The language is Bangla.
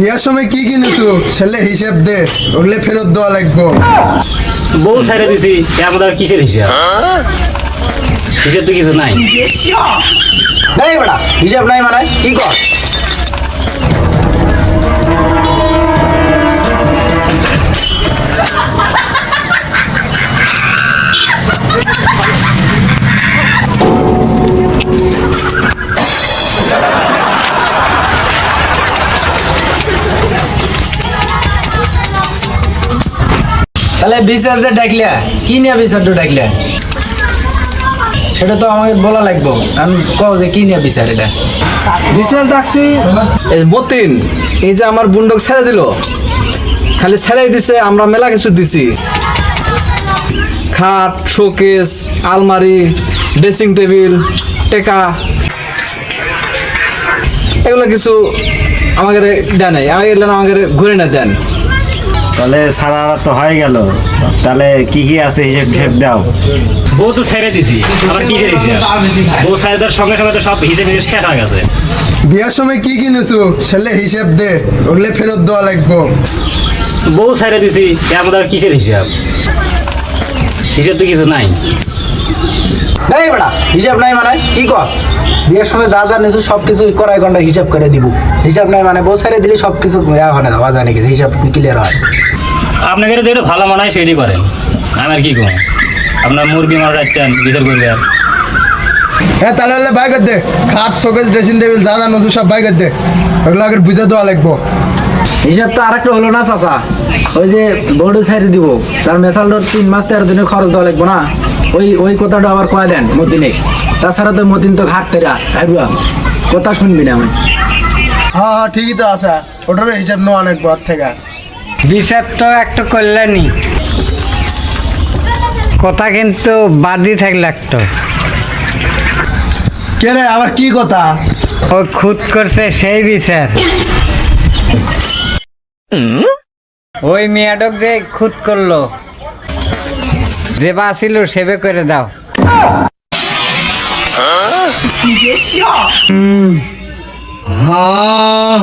বিয়ার সময় কি কিনেছো ছেলে হিসেব দে, ওগুলো ফেরত দেওয়া লাগবো। বউ ছেড়ে দিছি আমাদের কিসের হিসাব? হিসাব তো কিছু নাই। এই বেটা হিসাব নাই মানে কি কর? তাহলে বিচার যে ডাকলে কি নিয়ে বিচারটা ডাকলে সেটা তো আমাকে বলা লাগবো। আমি কও যে কি নিয়ে বিচার এটা? বিচার ডাকছি এই মতিন, এই যে আমার বুন্ডক ছেড়ে দিল, খালি ছেড়ে দিছে, আমরা মেলা কিছু দিছি, খাট, শোকেস, আলমারি, ড্রেসিং টেবিল, টেকা, এগুলো কিছু আমাকে দেন নাই, আমাকে ঘুরে না দেন। তাহলে সারা তো হয়ে গেল, তাহলে কি কি আছে হিসেব হিসেব দাও। বউ তো ছেড়ে দিছি, আবার কিসের হিসাব? বউ ছেড়ে দেওয়ার সঙ্গে সঙ্গে তো সব হিসেব শেষ হয়ে গেছে। বিয়ার সময় কি কিনেছো ছেলে হিসেব দে, ওগুলো ফেরত দেওয়া লাগবো। বউ ছেড়ে দিছি আমাদের কিসের হিসাব? হিসাব তো কিছু নাই। এই বেটা হিসাব নাই মানে কি কর? বিয়ের সময় যা যা নিয়েছো সব কিছু কড়াই ঘন্টা হিসাব করে দিব। হিসাব নাই মানে বউ ছেড়ে দিলে সব কিছু হয় না, বাজা নাকি হিসাব ক্লিয়ার হয়। আপনাকে যেটা ভালো মনে হয় সেটাই করেন, আমার কি কম? আপনার মুরগি মারা যাচ্ছেন বিচার করবে আর হ্যাঁ তাহলে হলে বাই করে দে, খাট, শোকেস, ড্রেসিং টেবিল যা জানো সব বাই করে দে, ওগুলো আগে বুঝে দেওয়া লাগবো। হিসাব তো আরেকটা হলো না চাচা, ওই যে বউটা ছেড়ে দিব তার মেশালটার 3 মাস 13 দিনের খরচ দেওয়া লাগবো না? ওই কথাটা আবার কয়ে দেন মতিনে। তাছাড়া তো মতিন তো ঘাট তেরা ঘাড়ুয়া কথা শুনবি না। আমি হ্যাঁ হ্যাঁ ঠিকই তো আছে, ওটারও হিসাব নেওয়া লাগবো ওর থেকে। বিচার তো একটু করলেনি, কথা কিন্তু বাদই থাকলে একটু। কে রে আবার কি কথা? ও খুদ করছে সেই বিচার। ওই মেয়াডক যে খুদ করলো, যে বাঁচিল সেবে করে দাও। হ্যাঁ